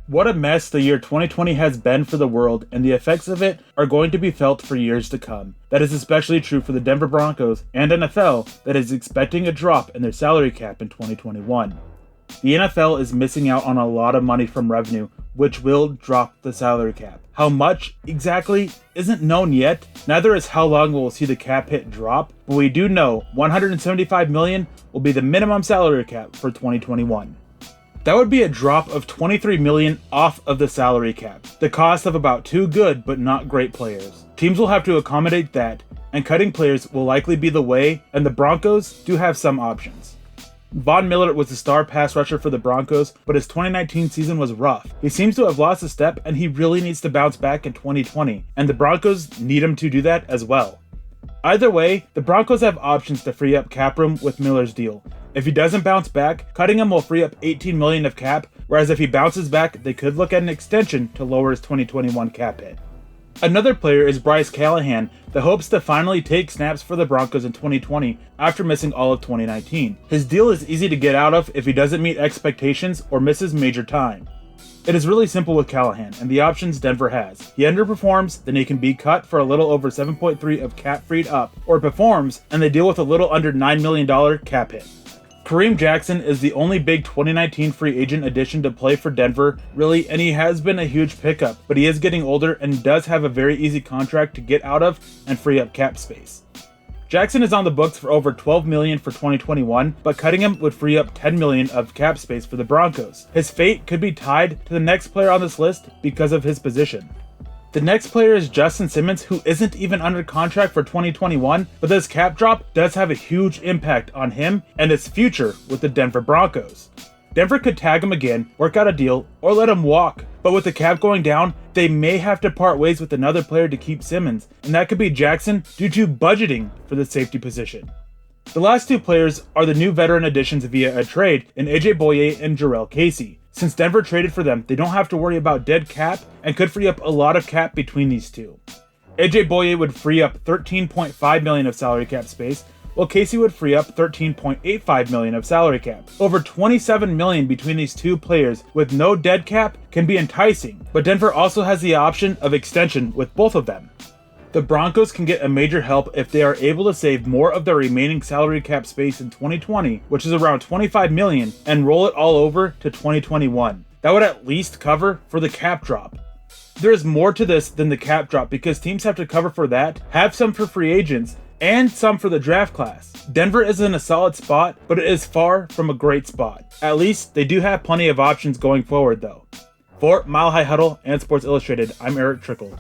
What a mess the year 2020 has been for the world, and the effects of it are going to be felt for years to come. That is especially true for the Denver Broncos and NFL that is expecting a drop in their salary cap in 2021. The NFL is missing out on a lot of money from revenue, which will drop the salary cap. How much exactly isn't known yet, neither is how long we'll see the cap hit drop, but we do know $175 million will be the minimum salary cap for 2021. That would be a drop of $23 million off of the salary cap, the cost of about two good but not great players. Teams will have to accommodate that, and cutting players will likely be the way, and the Broncos do have some options. Von Miller was the star pass rusher for the Broncos, but his 2019 season was rough. He seems to have lost a step, and he really needs to bounce back in 2020, and the Broncos need him to do that as well. Either way, the Broncos have options to free up cap room with Miller's deal. If he doesn't bounce back, cutting him will free up $18 million of cap, whereas if he bounces back, they could look at an extension to lower his 2021 cap hit. Another player is Bryce Callahan that hopes to finally take snaps for the Broncos in 2020 after missing all of 2019. His deal is easy to get out of if he doesn't meet expectations or misses major time. It is really simple with Callahan and the options Denver has. He underperforms, then he can be cut for a little over 7.3 of cap freed up, or performs and they deal with a little under $9 million cap hit. Kareem Jackson is the only big 2019 free agent addition to play for Denver, really, and he has been a huge pickup, but he is getting older and does have a very easy contract to get out of and free up cap space. Jackson is on the books for over $12 million for 2021, but cutting him would free up $10 million of cap space for the Broncos. His fate could be tied to the next player on this list because of his position. The next player is Justin Simmons, who isn't even under contract for 2021, but this cap drop does have a huge impact on him and his future with the Denver Broncos. Denver could tag him again, work out a deal, or let him walk, but with the cap going down, they may have to part ways with another player to keep Simmons, and that could be Jackson due to budgeting for the safety position. The last two players are the new veteran additions via a trade in AJ Bouye and Jarrell Casey. Since Denver traded for them, they don't have to worry about dead cap and could free up a lot of cap between these two. AJ Bouye would free up $13.5 million of salary cap space, while Casey would free up $13.85 million of salary cap. Over $27 million between these two players with no dead cap can be enticing, but Denver also has the option of extension with both of them. The Broncos can get a major help if they are able to save more of their remaining salary cap space in 2020, which is around $25 million, and roll it all over to 2021. That would at least cover for the cap drop. There is more to this than the cap drop because teams have to cover for that, have some for free agents, and some for the draft class. Denver is in a solid spot, but it is far from a great spot. At least they do have plenty of options going forward though. For Mile High Huddle and Sports Illustrated, I'm Eric Trickle.